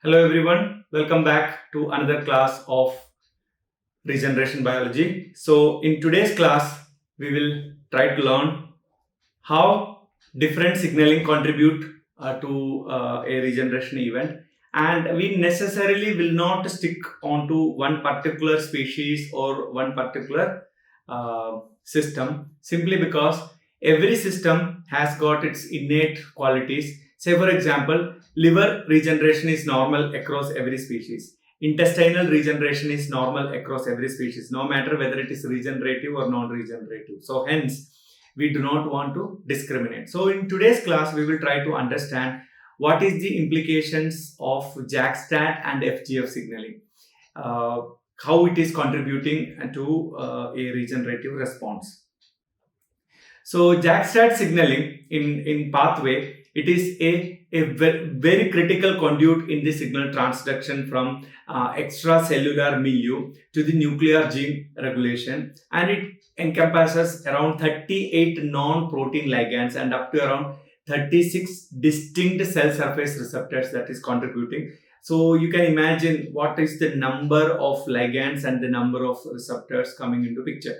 Hello everyone, welcome back to another class of regeneration biology. So in today's class, we will try to learn how different signaling contribute to a regeneration event, and we necessarily will not stick onto one particular species or one particular system, simply because every system has got its innate qualities. Say for example, liver regeneration is normal across every species. Intestinal regeneration is normal across every species, no matter whether it is regenerative or non-regenerative. So hence, we do not want to discriminate. So in today's class, we will try to understand what is the implications of Jak-STAT and FGF signaling, how it is contributing to a regenerative response. So Jak-STAT signaling in pathway, it is a very critical conduit in the signal transduction from extracellular milieu to the nuclear gene regulation, and it encompasses around 38 non-protein ligands and up to around 36 distinct cell surface receptors that is contributing. So you can imagine what is the number of ligands and the number of receptors coming into picture.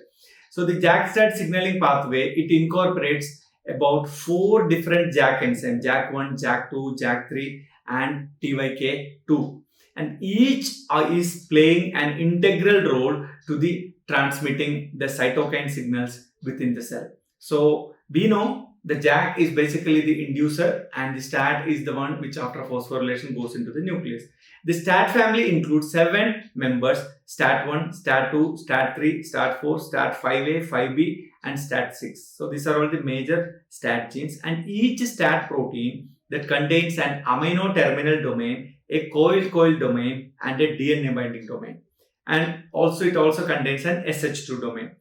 So the Jak-STAT signaling pathway, it incorporates about 4 different Jak enzymes, Jak1, Jak2, Jak3 and TYK2. And each is playing an integral role to the transmitting the cytokine signals within the cell. So we know the Jak is basically the inducer and the STAT is the one which after phosphorylation goes into the nucleus. The STAT family includes 7 members: STAT1, STAT2, STAT3, STAT4, STAT5A, 5B and STAT6. So these are all the major STAT genes, and each STAT protein that contains an amino terminal domain, a coil domain and a DNA binding domain. And also it also contains an SH2 domain.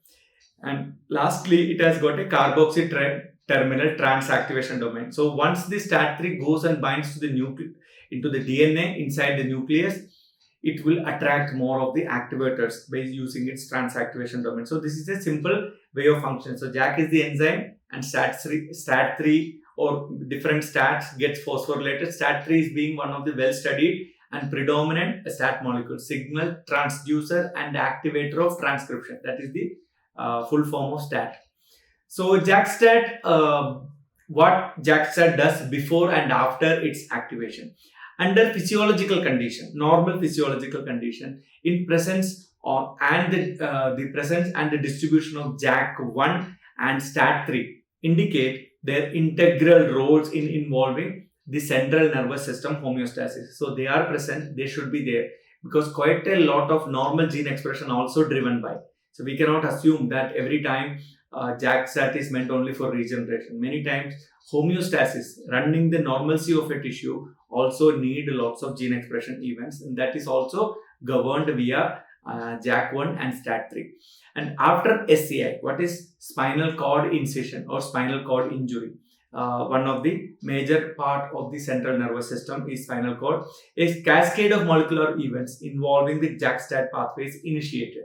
And lastly, it has got a carboxy terminal transactivation domain. So once the STAT3 goes and binds to the into the DNA inside the nucleus, it will attract more of the activators by using its transactivation domain. So this is a simple way of function. So Jak is the enzyme and STAT3 or different STATs gets phosphorylated. STAT3 is being one of the well studied and predominant STAT molecule, signal transducer and activator of transcription. That is the full form of STAT. So Jak-STAT, what Jak-STAT does before and after its activation. Under physiological condition, normal physiological condition, in presence of the presence and the distribution of Jak1 and STAT3 indicate their integral roles in involving the central nervous system homeostasis. So they are present, they should be there, because quite a lot of normal gene expression also driven by. So we cannot assume that every time Jak-STAT is meant only for regeneration. Many times homeostasis, running the normalcy of a tissue, also need lots of gene expression events, and that is also governed via Jak1 and STAT3. And after SCI, what is spinal cord incision or spinal cord injury? One of the major part of the central nervous system is spinal cord. A cascade of molecular events involving the Jak-STAT pathway is initiated.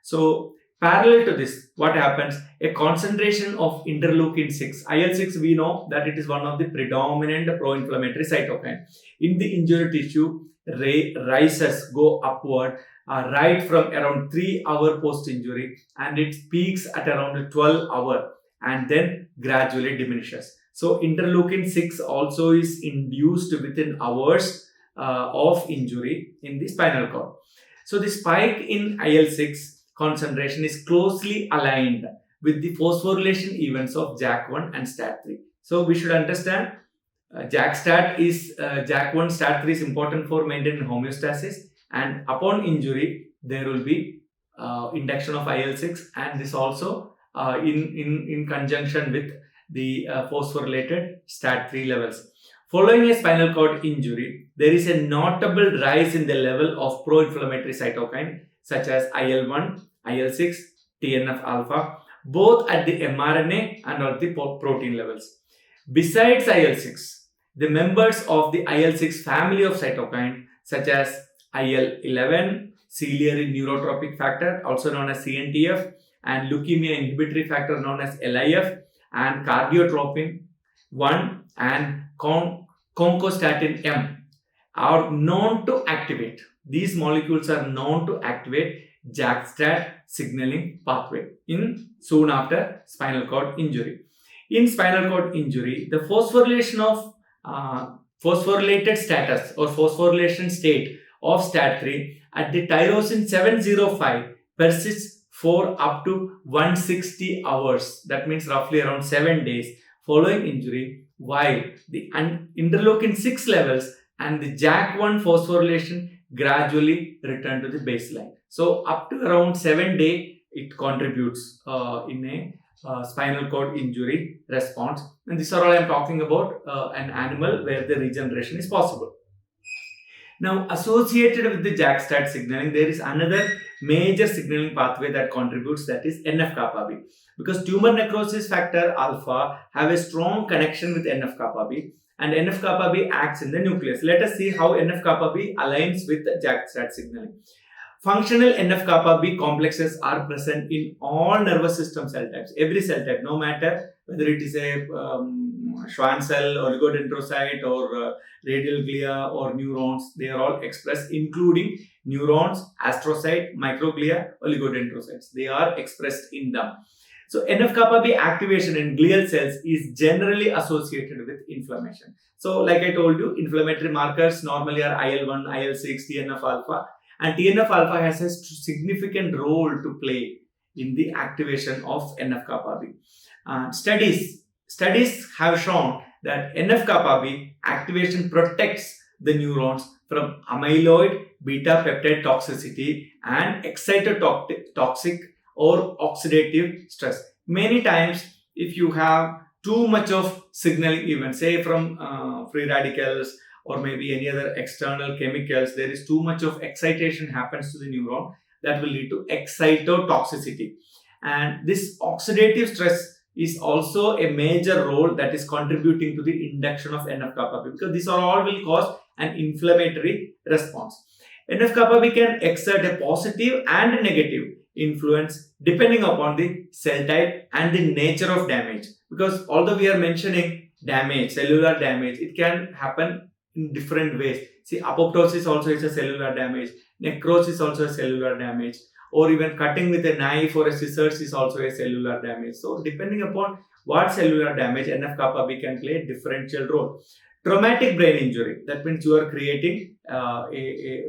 So parallel to this, what happens? A concentration of interleukin-6. IL-6, we know that it is one of the predominant pro-inflammatory cytokine. In the injured tissue, rises, go upward right from around 3 hours post-injury, and it peaks at around 12 hours and then gradually diminishes. So interleukin-6 also is induced within hours of injury in the spinal cord. So the spike in IL-6 concentration is closely aligned with the phosphorylation events of Jak1 and STAT3. So we should understand Jak-STAT is Jak1, STAT3 is important for maintaining homeostasis, and upon injury there will be induction of IL-6, and this also in conjunction with the phosphorylated STAT3 levels. Following a spinal cord injury, there is a notable rise in the level of pro-inflammatory cytokine such as IL-1, IL-6, TNF-alpha, both at the mRNA and at the protein levels. Besides IL-6, the members of the IL-6 family of cytokine such as IL-11, ciliary neurotropic factor also known as CNTF, and leukemia inhibitory factor known as LIF, and cardiotropin 1 and concostatin M, are known to activate. These molecules are known to activate Jak-STAT signaling pathway in soon after spinal cord injury. In spinal cord injury, the phosphorylation of phosphorylated status or phosphorylation state of STAT3 at the tyrosine 705 persists for up to 160 hours. That means roughly around 7 days following injury, while the interleukin 6 levels and the JAK1 phosphorylation gradually return to the baseline. So up to around 7 days it contributes in a spinal cord injury response. And these are all I am talking about an animal where the regeneration is possible. Now, associated with the Jak-STAT signaling, there is another major signaling pathway that contributes, that is NFkB. Because tumor necrosis factor alpha have a strong connection with NFkB, and NFkB acts in the nucleus. Let us see how NFkB aligns with the Jak-STAT signaling. Functional NFkB complexes are present in all nervous system cell types, every cell type, no matter whether it is a Schwann cell, oligodendrocyte, or radial glia or neurons. They are all expressed, including neurons, astrocyte, microglia, oligodendrocytes. They are expressed in them. So NFkB activation in glial cells is generally associated with inflammation. So like I told you, inflammatory markers normally are IL-1, IL-6, TNF-alpha. And TNF-alpha has a significant role to play in the activation of NFkB. Studies have shown that NFkB activation protects the neurons from amyloid beta peptide toxicity and excitotoxic or oxidative stress. Many times, if you have too much of signaling events, say from free radicals or maybe any other external chemicals, there is too much of excitation happens to the neuron, that will lead to excitotoxicity. And this oxidative stress is also a major role that is contributing to the induction of NFkB, because these are all will cause an inflammatory response. NFkB can exert a positive and a negative influence depending upon the cell type and the nature of damage, because although we are mentioning damage, cellular damage, it can happen in different ways. See, apoptosis also is a cellular damage, necrosis also a cellular damage, or even cutting with a knife or a scissors is also a cellular damage. So depending upon what cellular damage, NFkB can play a differential role. Traumatic brain injury, that means you are creating a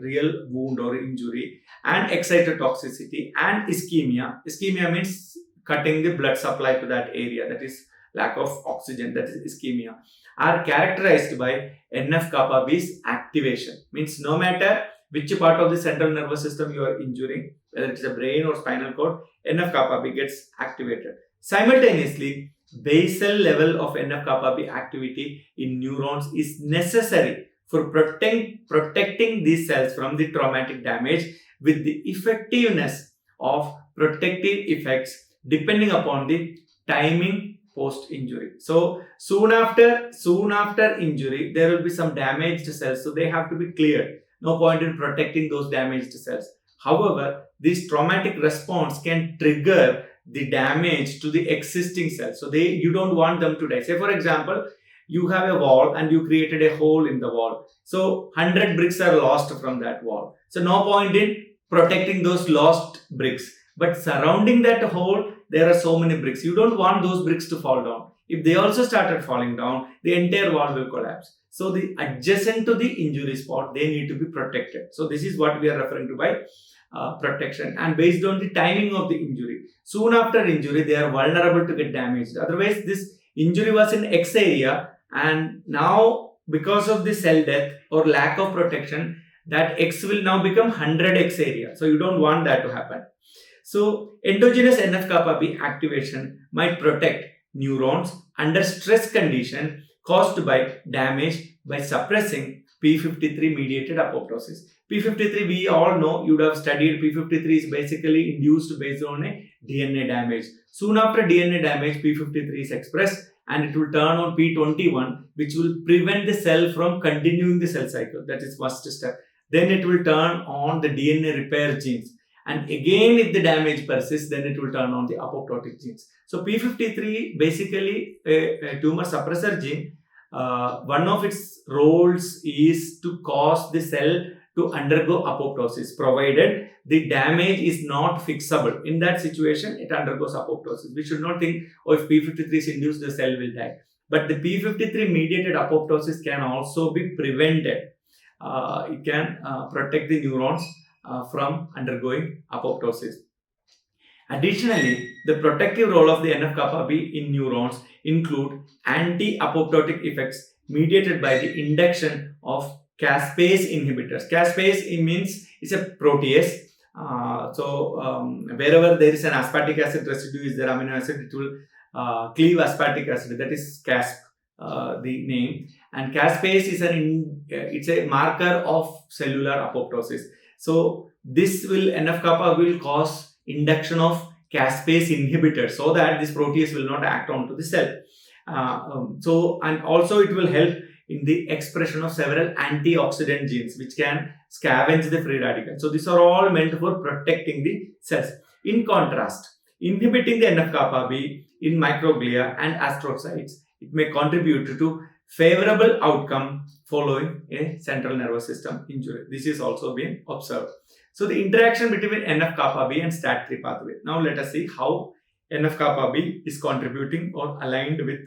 real wound or injury, and excitotoxicity and ischemia. Ischemia means cutting the blood supply to that area, that is lack of oxygen, that is ischemia, are characterized by NFkB's activation. Means no matter which part of the central nervous system you are injuring, whether it is a brain or spinal cord, NFkB gets activated. Simultaneously, basal level of NFkB activity in neurons is necessary for protecting these cells from the traumatic damage, with the effectiveness of protective effects depending upon the timing post-injury. So soon after injury, there will be some damaged cells, so they have to be cleared. No point in protecting those damaged cells. However, this traumatic response can trigger the damage to the existing cells. So you don't want them to die. Say for example, you have a wall and you created a hole in the wall. So 100 bricks are lost from that wall. So no point in protecting those lost bricks. But surrounding that hole, there are so many bricks. You don't want those bricks to fall down. If they also started falling down, the entire wall will collapse. So the adjacent to the injury spot, they need to be protected. So this is what we are referring to by protection, and based on the timing of the injury. Soon after injury, they are vulnerable to get damaged. Otherwise, this injury was in X area, and now because of the cell death or lack of protection, that X will now become 100X area. So you don't want that to happen. So endogenous NFkB activation might protect neurons under stress condition caused by damage by suppressing p53 mediated apoptosis. p53, we all know, you would have studied, p53 is basically induced based on a DNA damage. Soon after DNA damage, p53 is expressed and it will turn on p21, which will prevent the cell from continuing the cell cycle. That is first step. Then it will turn on the DNA repair genes. And again, if the damage persists, then it will turn on the apoptotic genes. So p53 basically a tumor suppressor gene one of its roles is to cause the cell to undergo apoptosis, provided the damage is not fixable. In that situation, it undergoes apoptosis. We should not think, oh, if p53 is induced, the cell will die. But the p53 mediated apoptosis can also be prevented. It can protect the neurons from undergoing apoptosis. Additionally, the protective role of the NF-κB in neurons include anti-apoptotic effects mediated by the induction of caspase inhibitors. Caspase means it's a protease. Wherever there is an aspartic acid residue, is there amino acid, it will cleave aspartic acid. That is casp, the name. And caspase is it's a marker of cellular apoptosis. So this NF-κB will cause induction of caspase inhibitors so that this protease will not act onto the cell. And also it will help in the expression of several antioxidant genes which can scavenge the free radicals. So these are all meant for protecting the cells. In contrast, inhibiting the NF-κB in microglia and astrocytes, it may contribute to favorable outcome following a central nervous system injury. This is also being observed. So the interaction between NF-κB and STAT3 pathway. Now let us see how NF-κB is contributing or aligned with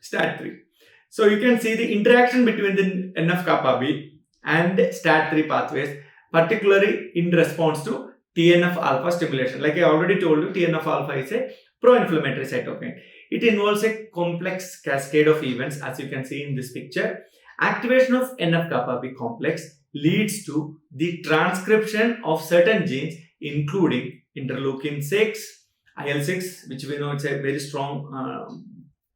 STAT3. So you can see the interaction between the NF-κB and STAT3 pathways, particularly in response to TNF-alpha stimulation. Like I already told you, TNF-alpha is a pro-inflammatory cytokine. It involves a complex cascade of events, as you can see in this picture. Activation of NF-κB complex leads to the transcription of certain genes, including interleukin 6, IL-6, which we know it's a very strong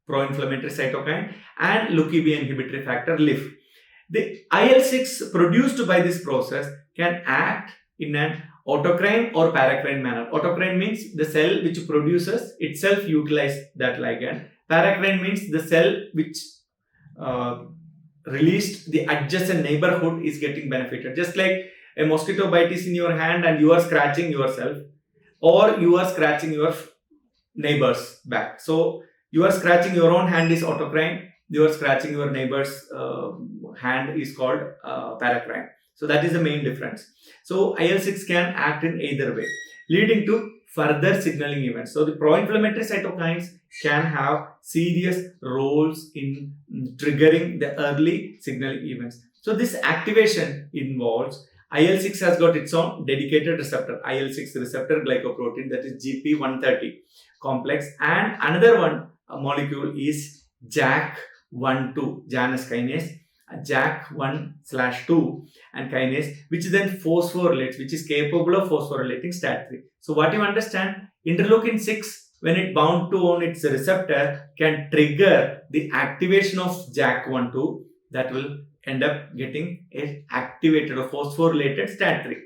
pro-inflammatory cytokine, and leukemia inhibitory factor LIF. The IL-6 produced by this process can act in an autocrine or paracrine manner. Autocrine means the cell which produces itself utilize that ligand. Paracrine means the cell which released the adjacent neighborhood is getting benefited. Just like a mosquito bite is in your hand and you are scratching yourself, or you are scratching your neighbor's back. So you are scratching your own hand is autocrine, you are scratching your neighbor's hand is called paracrine. So that is the main difference. So IL-6 can act in either way, leading to further signaling events. So the pro-inflammatory cytokines can have serious roles in triggering the early signaling events. So this activation involves IL-6 has got its own dedicated receptor, IL-6 receptor glycoprotein, that is GP130 complex, and another one molecule is Jak-1,2, Janus kinase, Jak1/2 and kinase, which then phosphorylates, which is capable of phosphorylating STAT3. So what you understand, interleukin 6, when it bound to on its receptor, can trigger the activation of Jak1,2 that will end up getting a activated or phosphorylated STAT3.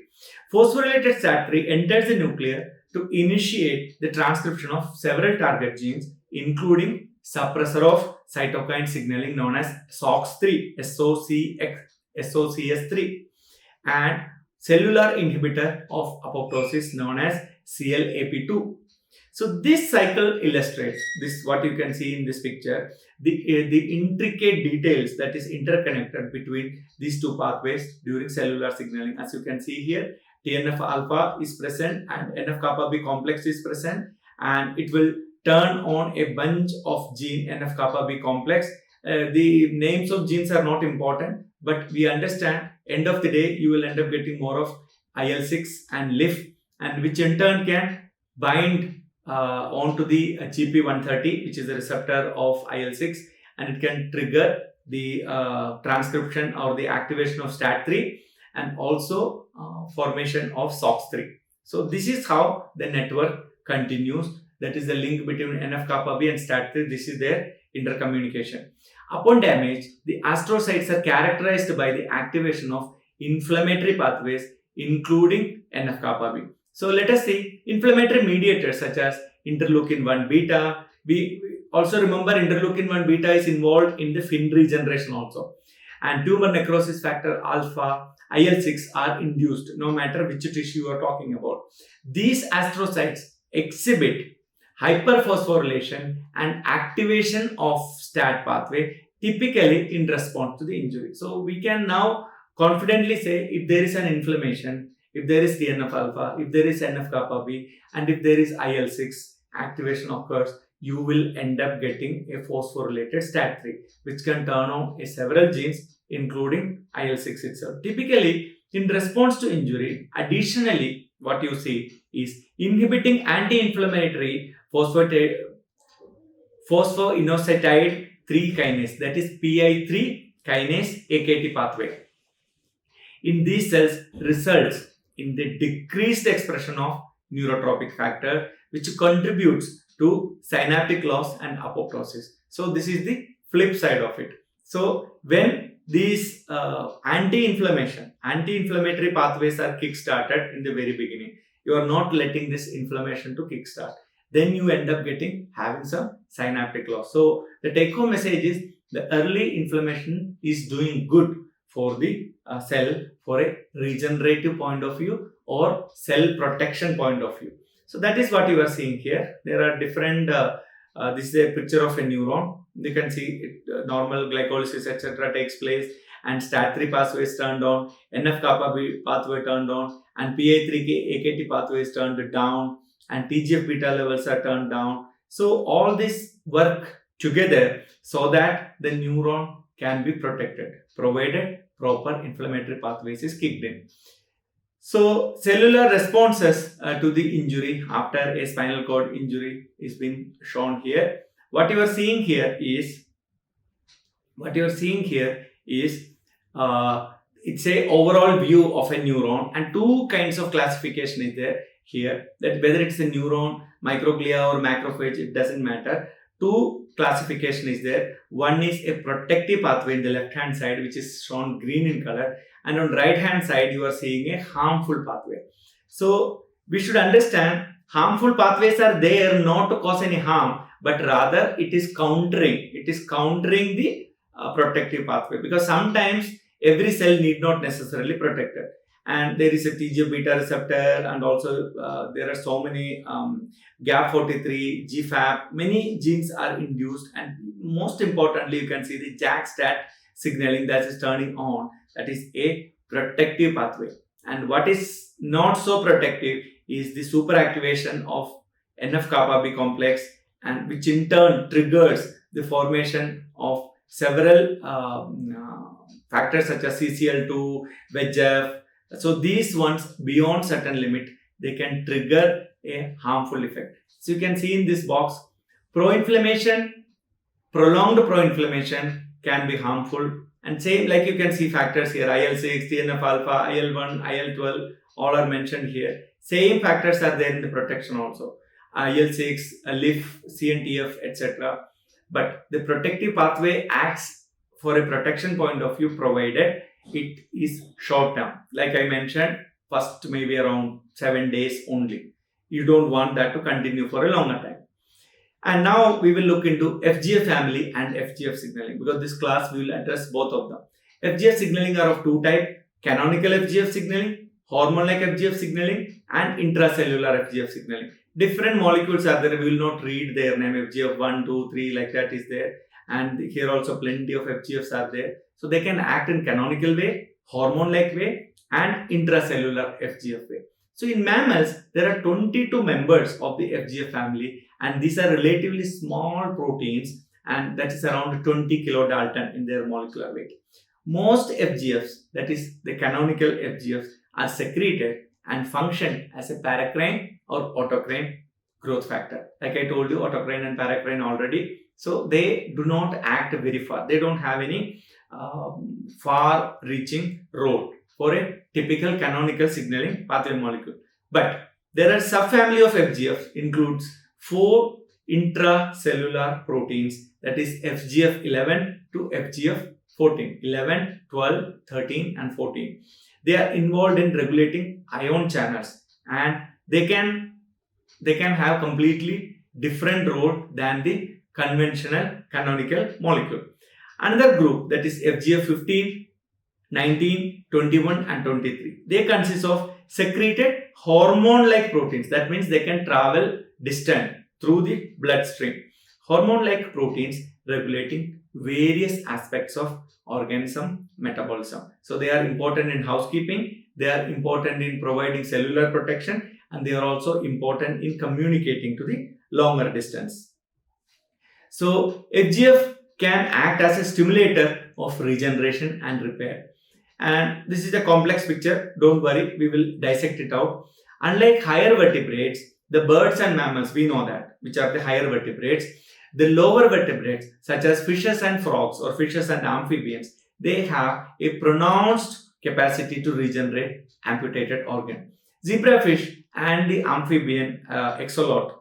Phosphorylated STAT3 enters the nucleus to initiate the transcription of several target genes, including suppressor of cytokine signaling known as SOX3, SOCS3, and cellular inhibitor of apoptosis known as CLAP2. So this cycle illustrates this, what you can see in this picture, the intricate details that is interconnected between these two pathways during cellular signaling. As you can see here, TNF-alpha is present and NF-κB complex is present, and it will turn on a bunch of gene NF-κB complex. The names of genes are not important, but we understand end of the day you will end up getting more of IL-6 and LIF, and which in turn can bind onto the GP130, which is the receptor of IL-6, and it can trigger the transcription or the activation of STAT3 and also formation of SOX3. So this is how the network continues. That is the link between NF-κB and STAT3. This is their intercommunication. Upon damage, the astrocytes are characterized by the activation of inflammatory pathways, including NF-κB. So let us see inflammatory mediators such as interleukin-1 beta. We also remember interleukin-1 beta is involved in the fin regeneration also. And tumor necrosis factor alpha, IL-6 are induced no matter which tissue you are talking about. These astrocytes exhibit hyperphosphorylation and activation of STAT pathway, typically in response to the injury. So we can now confidently say if there is an inflammation, if there is TNF-alpha, if there is NFkB, and if there is IL-6 activation occurs, you will end up getting a phosphorylated STAT3, which can turn on several genes, including IL-6 itself. Typically, in response to injury, additionally, what you see is inhibiting anti-inflammatory phosphoinositide 3 kinase, that is PI3 kinase AKT pathway. In these cells results in the decreased expression of neurotropic factor, which contributes to synaptic loss and apoptosis. So this is the flip side of it. So when these anti-inflammatory pathways are kick-started in the very beginning, you are not letting this inflammation to kick-start, then you end up having some synaptic loss. So the take-home message is the early inflammation is doing good for the cell for a regenerative point of view or cell protection point of view. So that is what you are seeing here. There are different, this is a picture of a neuron. You can see it, normal glycolysis etc. takes place and STAT3 pathway is turned on, NFkB pathway turned on, and PI3 AKT pathway is turned down, and TGF-beta levels are turned down. So all this work together so that the neuron can be protected, provided proper inflammatory pathways is kicked in. So cellular responses to the injury after a spinal cord injury is being shown here. What you are seeing here is it's a overall view of a neuron, and two kinds of classification is there here, that whether it's a neuron, microglia or macrophage, it doesn't matter. Two classification is there. One is a protective pathway in the left hand side, which is shown green in color, and on right hand side you are seeing a harmful pathway. So we should understand harmful pathways are there not to cause any harm, but rather it is countering the protective pathway, because sometimes every cell need not necessarily protect it. And there is a TGF-beta receptor, and also there are so many GAP43, GFAP, many genes are induced, and most importantly you can see the Jak-STAT signaling that is turning on, that is a protective pathway. And what is not so protective is the superactivation of NFkB complex, and which in turn triggers the formation of several factors such as CCL2, VEGF. So these ones beyond certain limit, they can trigger a harmful effect. So you can see in this box, pro-inflammation, prolonged pro-inflammation can be harmful, and same like you can see factors here, IL-6, TNF-alpha, IL-1, IL-12, all are mentioned here. Same factors are there in the protection also, IL-6, LIF, CNTF, etc. But the protective pathway acts for a protection point of view, provided it is short term. Like I mentioned, first maybe around 7 days only. You don't want that to continue for a longer time. And now we will look into FGF family and FGF signaling, because this class we will address both of them. FGF signaling are of two types: canonical FGF signaling, hormone-like FGF signaling, and intracellular FGF signaling. Different molecules are there. We will not read their name. FGF 1, 2, 3 like that is there. And here also plenty of FGFs are there. So they can act in canonical way, hormone-like way, and intracellular FGF way. So in mammals, there are 22 members of the FGF family, and these are relatively small proteins, and that is around 20 kilodalton in their molecular weight. Most FGFs, that is the canonical FGFs, are secreted and function as a paracrine or autocrine growth factor. Like I told you, autocrine and paracrine already. So they do not act very far. They don't have any far-reaching role for a typical canonical signaling pathway molecule. But there are subfamily of FGF includes 4 intracellular proteins, that is FGF11 to FGF14, 11, 12, 13 and 14. They are involved in regulating ion channels, and they can have completely different role than the conventional canonical molecule. Another group, that is FGF15, 19, 21 and 23. They consist of secreted hormone-like proteins. That means they can travel distant through the bloodstream. Hormone-like proteins regulating various aspects of organism metabolism. So they are important in housekeeping, they are important in providing cellular protection, and they are also important in communicating to the longer distance. So FGF can act as a stimulator of regeneration and repair. And this is a complex picture, don't worry, we will dissect it out. Unlike higher vertebrates, the birds and mammals, we know that, which are the higher vertebrates, the lower vertebrates such as fishes and frogs or fishes and amphibians, they have a pronounced capacity to regenerate amputated organ. Zebrafish and the amphibian axolotl,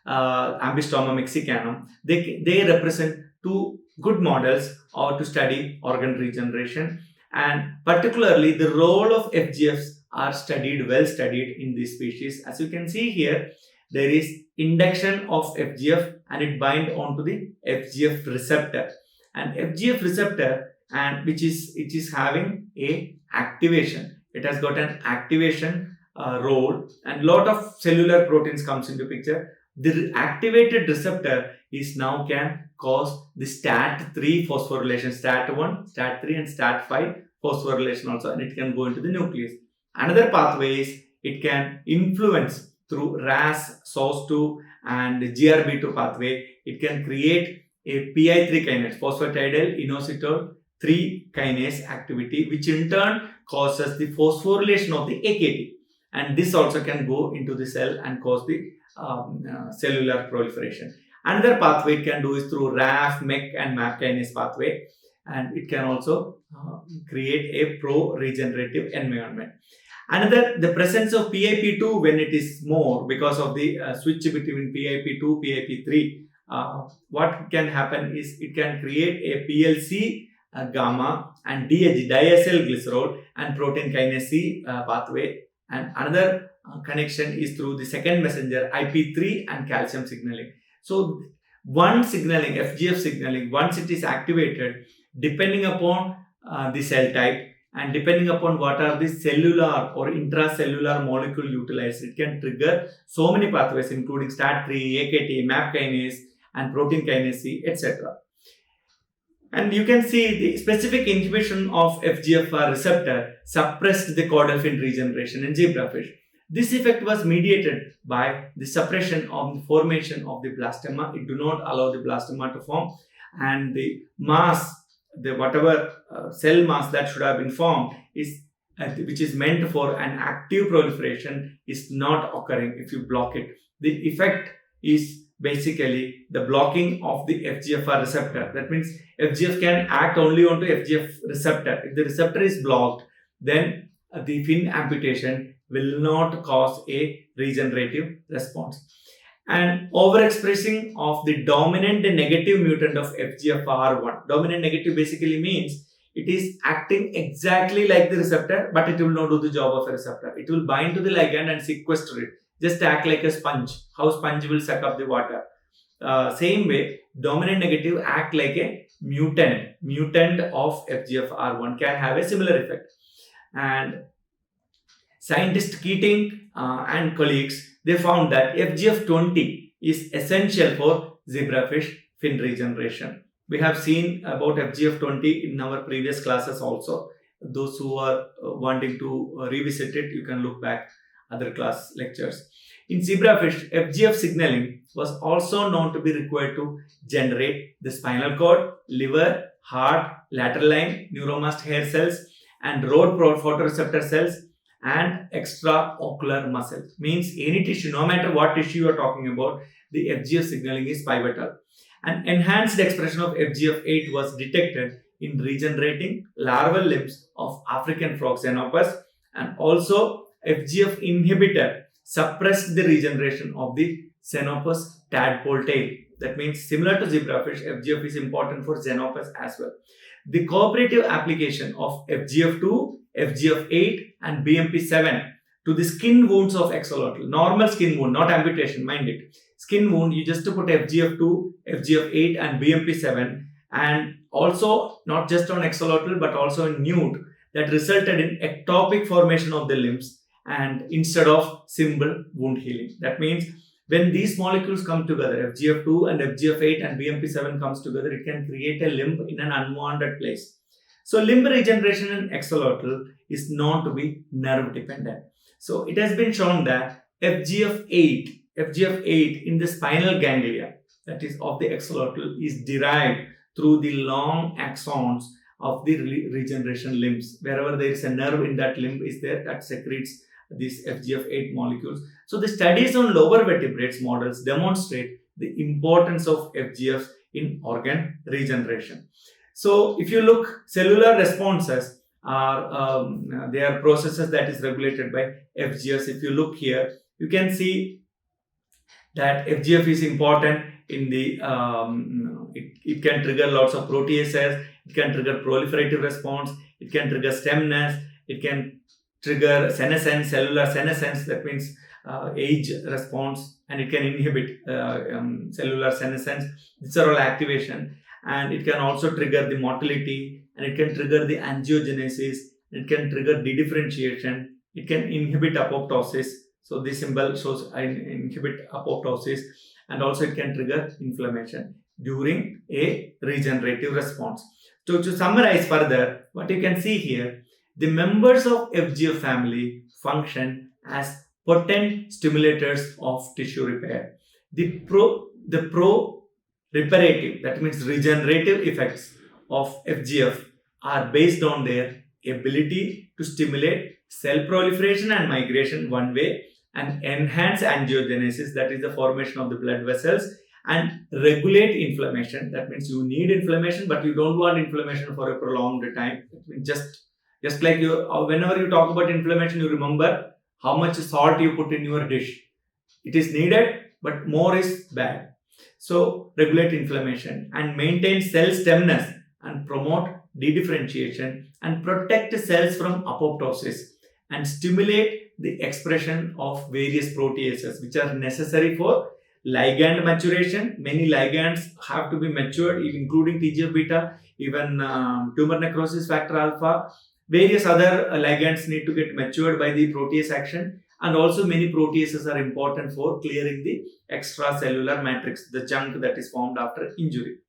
Ambystoma mexicanum, they represent two good models to study organ regeneration, and particularly the role of FGFs are well studied in this species. As you can see here, there is induction of FGF and it binds onto the FGF receptor, and FGF receptor which is having a activation. It has got an activation role, and lot of cellular proteins comes into picture. The activated receptor is now can cause the STAT3 phosphorylation, STAT1, STAT3 and STAT5 phosphorylation also, and it can go into the nucleus. Another pathway is it can influence through RAS, SOS2 and GRB2 pathway. It can create a PI3 kinase, phosphatidyl inositol 3 kinase activity, which in turn causes the phosphorylation of the AKT, and this also can go into the cell and cause the cellular proliferation. Another pathway it can do is through RAF, MEK and MAP kinase pathway, and it can also create a pro-regenerative environment. Another, the presence of PIP2 when it is more because of the switch between PIP2, PIP3, what can happen is it can create a PLC gamma and diacylglycerol and protein kinase C pathway, and another connection is through the second messenger IP3 and calcium signaling. So one signaling, FGF signaling, once it is activated, depending upon the cell type and depending upon what are the cellular or intracellular molecule utilized, it can trigger so many pathways including STAT3, AKT, MAP kinase and protein kinase C, etc. And you can see the specific inhibition of FGFR receptor suppressed the caudal fin regeneration in zebrafish. This effect was mediated by the suppression of the formation of the blastema. It do not allow the blastema to form, and the mass, the whatever cell mass that should have been formed is which is meant for an active proliferation is not occurring if you block it. The effect is basically the blocking of the FGFR receptor. That means FGF can act only onto FGF receptor. If the receptor is blocked, then the fin amputation will not cause a regenerative response. And overexpressing of the dominant negative mutant of FGFR1. Dominant negative basically means it is acting exactly like the receptor, but it will not do the job of a receptor. It will bind to the ligand and sequester it. Just act like a sponge. How sponge will suck up the water. Same way, dominant negative act like a mutant of FGFR1 can have a similar effect. And scientist Keating and colleagues, they found that FGF20 is essential for zebrafish fin regeneration. We have seen about FGF20 in our previous classes also. Those who are wanting to revisit it, you can look back other class lectures. In zebrafish, FGF signaling was also known to be required to generate the spinal cord, liver, heart, lateral line, neuromast hair cells, and rod photoreceptor cells, and extraocular muscle. Means any tissue, no matter what tissue you are talking about, the FGF signaling is pivotal. An enhanced expression of FGF8 was detected in regenerating larval limbs of African frog Xenopus, and also FGF inhibitor suppressed the regeneration of the Xenopus tadpole tail. That means similar to zebrafish, FGF is important for Xenopus as well. The cooperative application of FGF2, FGF8 and BMP7 to the skin wounds of axolotl. Normal skin wound, not amputation, mind it. Skin wound, you just put FGF2, FGF8 and BMP7, and also not just on axolotl but also in newt, that resulted in ectopic formation of the limbs and instead of simple wound healing. That means When these molecules come together, FGF2 and FGF8 and BMP7 comes together, it can create a limb in an unwanted place. So limb regeneration in axolotl is known to be nerve dependent. So it has been shown that FGF8 in the spinal ganglia, that is of the axolotl, is derived through the long axons of the regeneration limbs. Wherever there is a nerve in that limb is there that secretes these FGF8 molecules. So the studies on lower vertebrates models demonstrate the importance of FGFs in organ regeneration. So if you look, cellular responses are they are processes that is regulated by FGFs. If you look here, you can see that FGF is important in the it can trigger lots of proteases, it can trigger proliferative response, it can trigger stemness, it can trigger senescence, cellular senescence, that means age response, and it can inhibit cellular senescence. These are all activation, and it can also trigger the motility, and it can trigger the angiogenesis, it can trigger dedifferentiation, it can inhibit apoptosis. So this symbol shows inhibit apoptosis, and also it can trigger inflammation during a regenerative response. So to summarize further, what you can see here, the members of FGF family function as potent stimulators of tissue repair. The pro-reparative, that means regenerative effects of FGF are based on their ability to stimulate cell proliferation and migration one way, and enhance angiogenesis, that is the formation of the blood vessels, and regulate inflammation. That means you need inflammation, but you don't want inflammation for a prolonged time. Just like whenever you talk about inflammation, you remember how much salt you put in your dish. It is needed, but more is bad. So regulate inflammation and maintain cell stemness and promote dedifferentiation and protect cells from apoptosis and stimulate the expression of various proteases which are necessary for ligand maturation. Many ligands have to be matured, including TGF-beta, even tumor necrosis factor alpha. Various other ligands need to get matured by the protease action, and also many proteases are important for clearing the extracellular matrix, the junk that is formed after injury.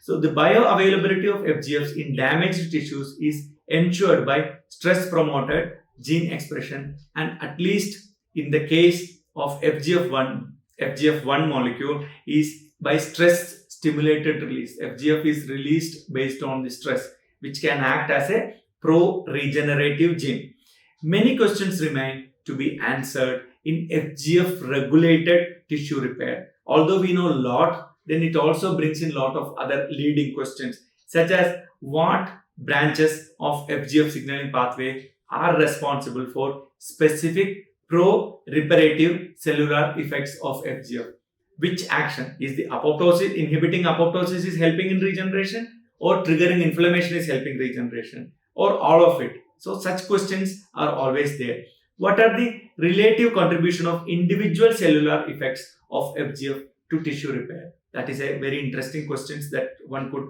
So the bioavailability of FGFs in damaged tissues is ensured by stress-promoted gene expression, and at least in the case of FGF1 molecule is by stress-stimulated release. FGF is released based on the stress, which can act as a pro-regenerative gene. Many questions remain to be answered in FGF-regulated tissue repair. Although we know a lot, then it also brings in a lot of other leading questions, such as what branches of FGF signaling pathway are responsible for specific pro-reparative cellular effects of FGF. Which action is the apoptosis? Inhibiting apoptosis is helping in regeneration, or triggering inflammation is helping regeneration, or all of it. So such questions are always there. What are the relative contribution of individual cellular effects of FGF to tissue repair? That is a very interesting question that one could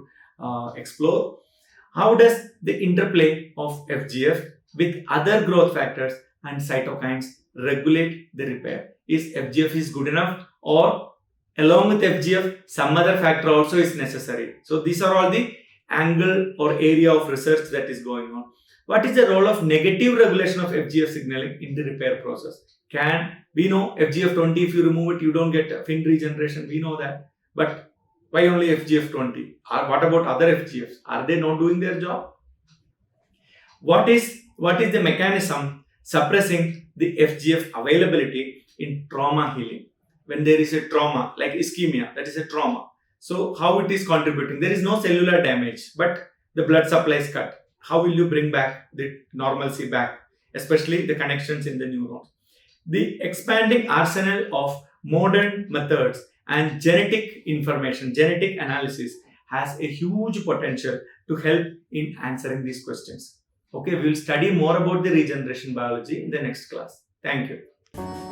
explore. How does the interplay of FGF with other growth factors and cytokines regulate the repair? Is FGF is good enough, or along with FGF some other factor also is necessary? So these are all the angle or area of research that is going on. What is the role of negative regulation of FGF signaling in the repair process? We know FGF20, if you remove it, you don't get fin regeneration. We know that. But why only FGF20? Or what about other FGFs? Are they not doing their job? What is the mechanism suppressing the FGF availability in trauma healing? When there is a trauma, like ischemia, that is a trauma. So how it is contributing? There is no cellular damage, but the blood supply is cut. How will you bring back the normalcy back, especially the connections in the neurons? The expanding arsenal of modern methods and genetic information, genetic analysis has a huge potential to help in answering these questions. Okay, we will study more about the regeneration biology in the next class. Thank you.